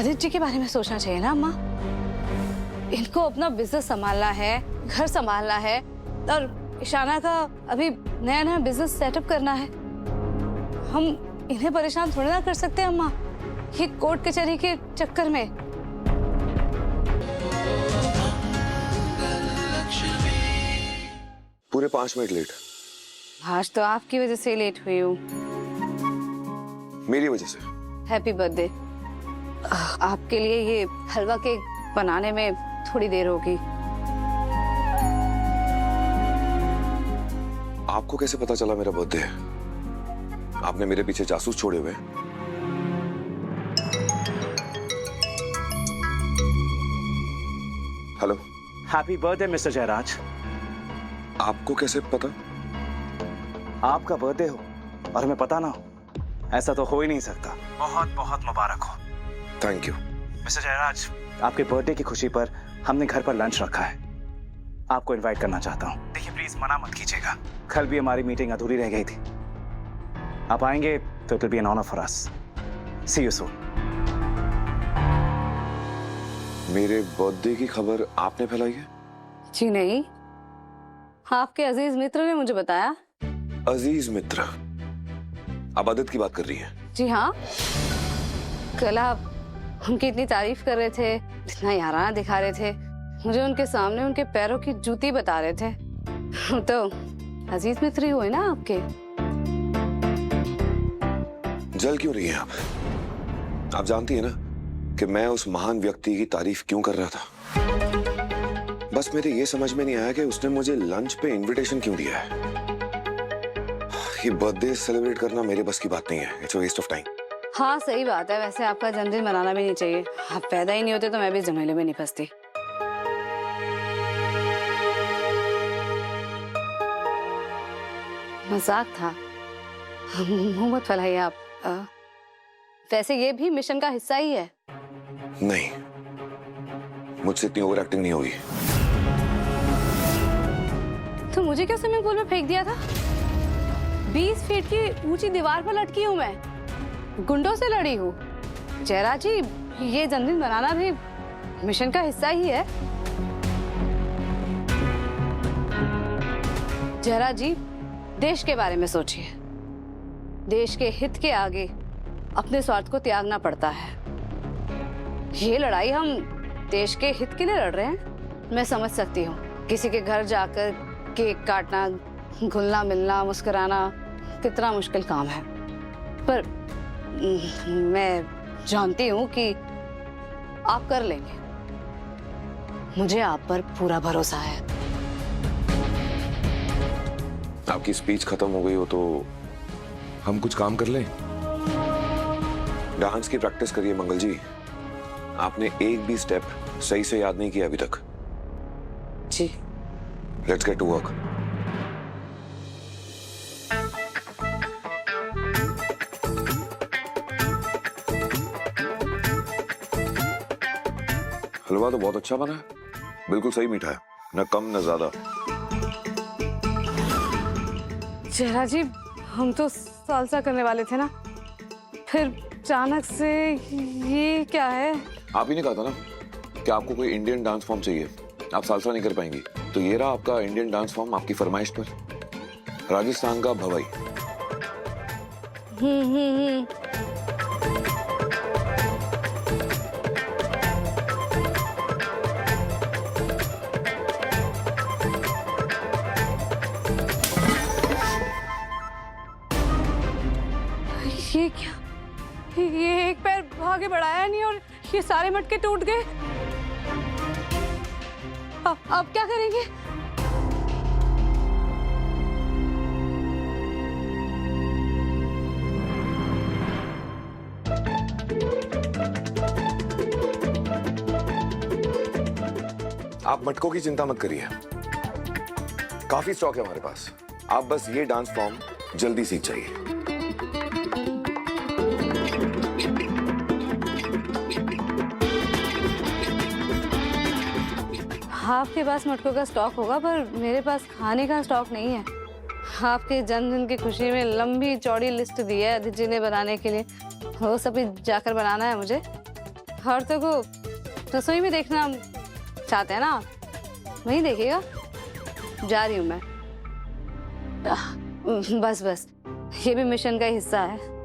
आदित्य जी के बारे में सोचना चाहिए ना अम्मा। इनको अपना बिजनेस संभालना है, घर संभालना है और ईशाना का अभी नया नया बिजनेस सेटअप करना है। हम इन्हें परेशान थोड़ी ना कर सकते अम्मा, ये कोर्ट कचहरी के चक्कर में। पूरे 5 मिनट लेट। आज तो आपकी वजह से लेट हुई हूँ। मेरी वजह से? Happy birthday. आपके लिए ये हलवा केक बनाने में थोड़ी देर होगी। आपको कैसे पता चला मेरा बर्थडे है? आपने मेरे पीछे जासूस छोड़े हुए? Hello. Happy birthday mister Jayraj. आपको कैसे पता? आपका बर्थडे हो और हमें पता ना हो, ऐसा तो हो ही नहीं सकता। बहुत बहुत मुबारक हो। Thank you mister Jayraj. आपके बर्थडे की खुशी पर हमने घर पर लंच रखा है, आपको इनवाइट करना चाहता हूँ। देखिए प्लीज मना मत कीजिएगा, कल भी हमारी मीटिंग अधूरी रह गई थी। आप आएंगे तो it will be an honour for us. See you soon. मेरे बर्थडे की खबर आपने फैलाई है? जी नहीं, आपके अजीज मित्र ने मुझे बताया। अजीज मित्र? आप आदित्य की बात कर रही हैं? जी हाँ, कल आप उनकी इतनी तारीफ कर रहे थे, इतना याराना दिखा रहे थे, मुझे उनके सामने उनके पैरों की जूती बता रहे थे। तो अजीज मित्र ही हुए ना आपके। जल क्यों रही हैं आप? आप जानती हैं ना कि मैं उस महान व्यक्ति की तारीफ क्यों कर रहा था। बस मेरे ये समझ में नहीं आया कि उसने मुझे लंच पे इनविटेशन क्यों दिया है। ये बर्थडे सेलिब्रेट करना मेरे बस की बात नहीं है। It's a waste of time. हाँ सही बात है, वैसे आपका जन्मदिन मनाना भी नहीं चाहिए। आप पैदा ही नहीं होते तो मैं भी झमेले में नहीं फंसती। मजाक था, मुंह मत फैलाइए आप। वैसे ये भी मिशन का हिस्सा ही है। नहीं, मुझसे इतनी ओवर एक्टिंग नहीं होगी। तो मुझे क्या स्विमिंग पूल में फेंक दिया था? 20 फीट की ऊंची दीवार पर लटकी हूं मैं, गुंडों से लड़ी हूँ। जयराज जी, ये जन्मदिन मनाना भी मिशन का हिस्सा ही है। जयराज जी, देश के बारे में सोचिए। देश के हित के आगे अपने स्वार्थ को त्यागना पड़ता है। ये लड़ाई हम देश के हित के लिए लड़ रहे हैं। मैं समझ सकती हूँ, किसी के घर जाकर केक काटना, घुलना मिलना, मुस्कुराना कितना मुश्किल काम है, पर मैं जानती हूँ कि आप कर लेंगे। मुझे आप पर पूरा भरोसा है। आपकी स्पीच खत्म हो गई हो तो हम कुछ काम कर लें। डांस की प्रैक्टिस करिए मंगल जी। आपने एक भी स्टेप सही से याद नहीं किया अभी तक। जी। Let's get to work. Halwa तो बहुत अच्छा बना है, बिल्कुल सही मीठा है, न कम न ज्यादा। जयराज जी, हम तो सालसा करने वाले थे ना, फिर अचानक से ये क्या है? आप ही ने कहा था ना कि आपको कोई इंडियन डांस फॉर्म चाहिए, आप सालसा नहीं कर पाएंगी, तो ये रहा आपका इंडियन डांस फॉर्म आपकी फरमाइश पर, राजस्थान का भवाई। ये क्या? ये एक पैर आगे बढ़ाया नहीं और ये सारे मटके टूट गए। अब क्या करेंगे? आप मटकों की चिंता मत करिए, काफी स्टॉक है हमारे पास। आप बस ये डांस फॉर्म जल्दी सीख जाइए। आपके पास मटकों का स्टॉक होगा, पर मेरे पास खाने का स्टॉक नहीं है। आपके जन्मदिन की खुशी में लंबी चौड़ी लिस्ट दी है अदिति जी ने बनाने के लिए, वो सब जाकर बनाना है मुझे। औरतों को रसोई में देखना चाहते हैं ना आप? वहीं देखिएगा। जा रही हूँ मैं। बस बस, ये भी मिशन का हिस्सा है।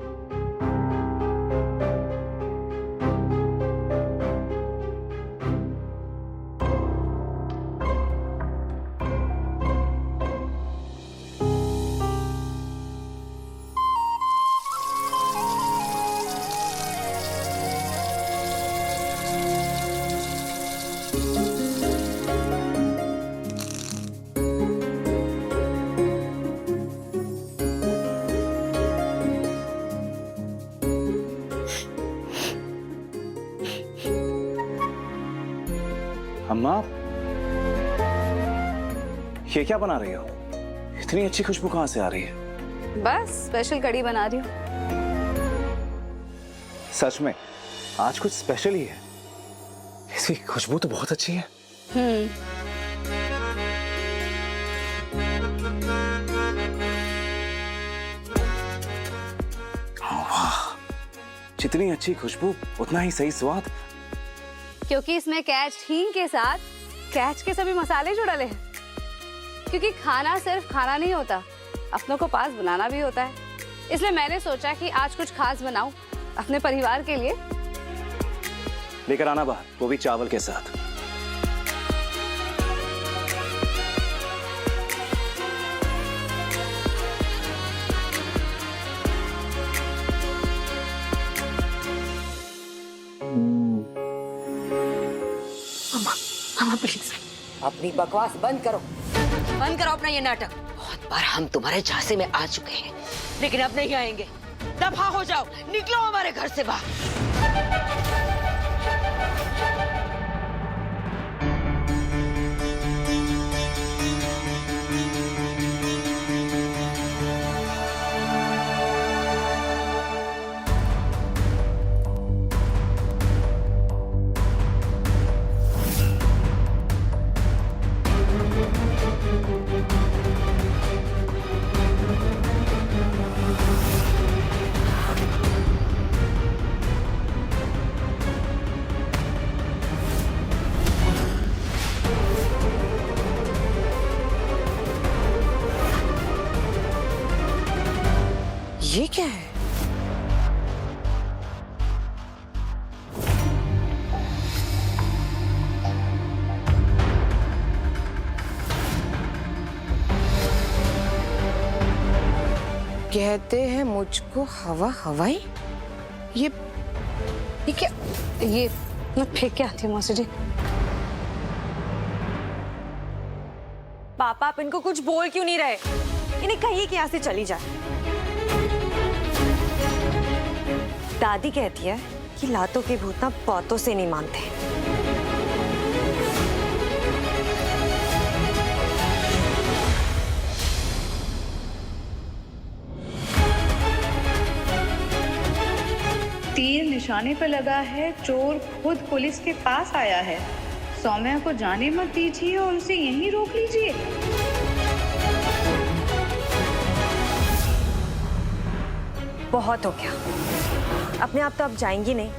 अम्मा, ये क्या बना रही हो? इतनी अच्छी खुशबू कहाँ से आ रही है? बस स्पेशल कढ़ी बना रही हूँ। सच में आज कुछ स्पेशल ही है। इसकी खुशबू तो बहुत अच्छी है। वाह, जितनी अच्छी खुशबू उतना ही सही स्वाद। क्योंकि इसमें कैच हींग के साथ कैच के सभी मसाले जो डले हैं। क्योंकि खाना सिर्फ खाना नहीं होता, अपनों को पास बनाना भी होता है। इसलिए मैंने सोचा कि आज कुछ खास बनाऊं अपने परिवार के लिए। लेकर आना बाहर, वो भी चावल के साथ। मामा प्लीज अपनी बकवास बंद करो अपना ये नाटक। बहुत बार हम तुम्हारे झांसे में आ चुके हैं, लेकिन अब नहीं आएंगे। दफा हो जाओ, निकलो हमारे घर से बाहर। ये क्या है? कहते हैं मुझको हवा हवाई। ये क्या? ये मैं फेंक के आती हूँ मौसी जी। पापा, आप इनको कुछ बोल क्यों नहीं रहे? इन्हें कहिए कि यहाँ से चली जाए। दादी कहती है कि लातों के भूत ना बातों से नहीं मानते। तीर निशाने पर लगा है। चोर खुद पुलिस के पास आया है। सौम्या को जाने मत दीजिए और उसे यहीं रोक लीजिए। बहुत हो गया। अपने आप तो आप जाएंगी नहीं,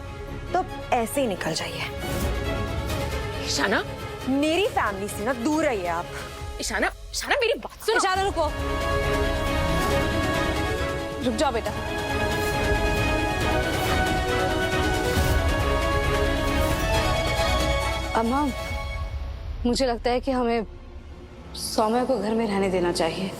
तो ऐसे ही निकल जाइए। ईशाना, मेरी फैमिली से ना दूर रहिए आप। ईशाना, ईशाना मेरी बात सुनो। ईशाना रुको, रुक जाओ बेटा। अम्मा, मुझे लगता है कि हमें सौम्या को घर में रहने देना चाहिए।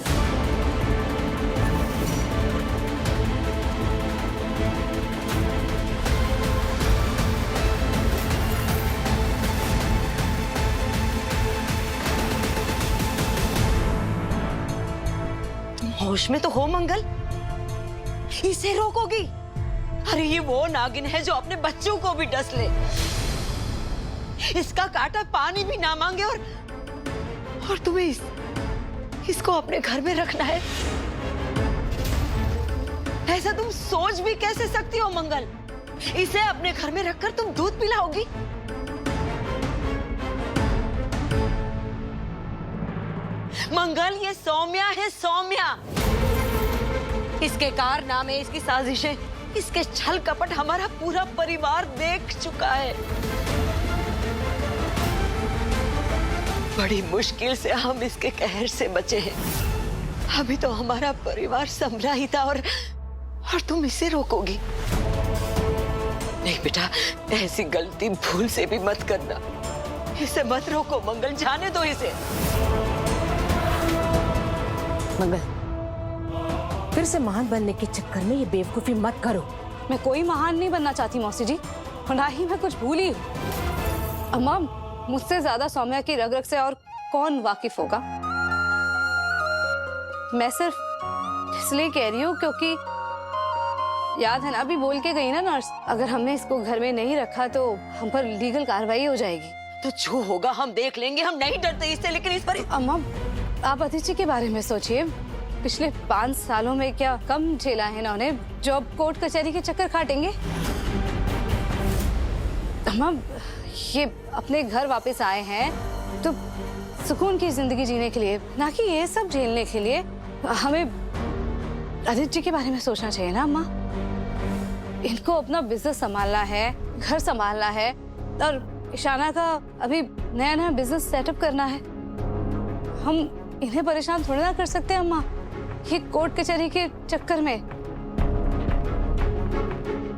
होश में तो हो मंगल, इसे रोकोगी? अरे ये वो नागिन है जो अपने बच्चों को भी डस ले। इसका काटा पानी भी ना मांगे और तुम्हें इसको अपने घर में रखना है? ऐसा तुम सोच भी कैसे सकती हो मंगल? इसे अपने घर में रखकर तुम दूध पिलाओगी? मंगल, ये सौम्या है, सौम्या। इसके कारनामे, इसकी साजिशें इसके छल कपट हमारा पूरा परिवार देख चुका है। बड़ी मुश्किल से हम इसके कहर से बचे हैं। अभी तो हमारा परिवार संभला ही था और तुम इसे रोकोगी? नहीं बेटा, ऐसी गलती भूल से भी मत करना। इसे मत रोको मंगल, जाने दो इसे। मंगल, फिर से महान बनने के चक्कर में ये बेवकूफी मत करो। मैं कोई महान नहीं बनना चाहती मौसी जी, और ना ही मैं कुछ भूली हूँ। अम्मा, मुझसे ज्यादा सौम्या की रग रग से और कौन वाकिफ होगा। मैं सिर्फ इसलिए कह रही हूँ क्योंकि याद है ना, अभी बोल के गई ना नर्स, अगर हमने इसको घर में नहीं रखा तो हम पर लीगल कार्रवाई हो जाएगी। तो जो होगा हम देख लेंगे, हम नहीं डरते इससे, लेकिन इस पर अम्मा, आप अदिति के बारे में सोचिए। पिछले 5 सालों में क्या कम झेला है इन्होंने, जो अब कोर्ट कचहरी के चक्कर काटेंगे। अम्मा, ये अपने घर वापस आए हैं तो सुकून की जिंदगी जीने के लिए, ना कि ये सब झेलने के लिए। हमें आदित्य के बारे में सोचना चाहिए ना अम्मा। इनको अपना बिजनेस संभालना है, घर संभालना है, और ईशाना का अभी नया नया बिजनेस सेटअप करना है। हम इन्हें परेशान थोड़ी ना कर सकते अम्मा, ये कोर्ट कचहरी के चक्कर में।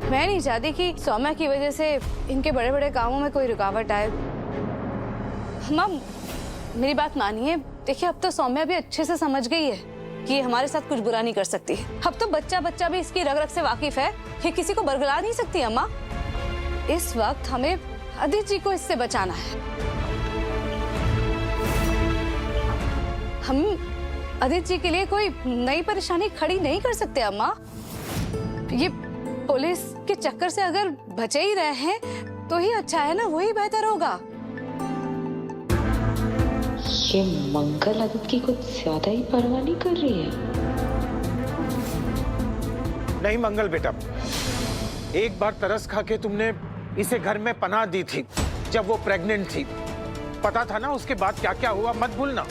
मैं नहीं चाहती कि सौम्या की वजह से इनके बड़े बड़े कामों में कोई रुकावट आए। अम्मा, मेरी बात मानिए। देखिए, अब तो सौम्या भी अच्छे से समझ गई है कि ये हमारे साथ कुछ बुरा नहीं कर सकती। अब तो बच्चा बच्चा भी इसकी रग रग से वाकिफ है, ये किसी को बरगला नहीं सकती अम्मा। इस वक्त हमें आदित्य जी को इससे बचाना है। हम आदित्य जी के लिए कोई नई परेशानी खड़ी नहीं कर सकते अम्मा। ये पुलिस के चक्कर से अगर बचे ही रहे हैं तो ही अच्छा है ना, वही बेहतर होगा। ये मंगल आदित्य की कुछ ज्यादा ही परवाह नहीं कर रही है। नहीं मंगल बेटा, एक बार तरस खा के तुमने इसे घर में पनाह दी थी जब वो प्रेग्नेंट थी। पता था ना उसके बाद क्या क्या हुआ, मत भूलना।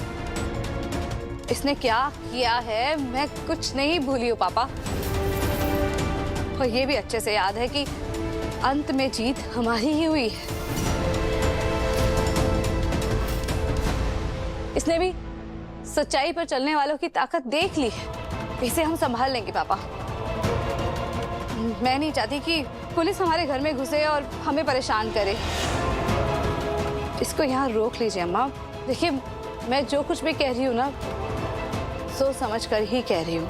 इसने क्या किया है मैं कुछ नहीं भूली हूँ पापा, और ये भी अच्छे से याद है कि अंत में जीत हमारी ही हुई है। इसने भी सच्चाई पर चलने वालों की ताकत देख ली है। इसे हम संभाल लेंगे पापा। मैं नहीं चाहती कि पुलिस हमारे घर में घुसे और हमें परेशान करे। इसको यहाँ रोक लीजिए अम्मा। देखिए, मैं जो कुछ भी कह रही हूँ ना, सोच समझ कर ही कह रही हूँ।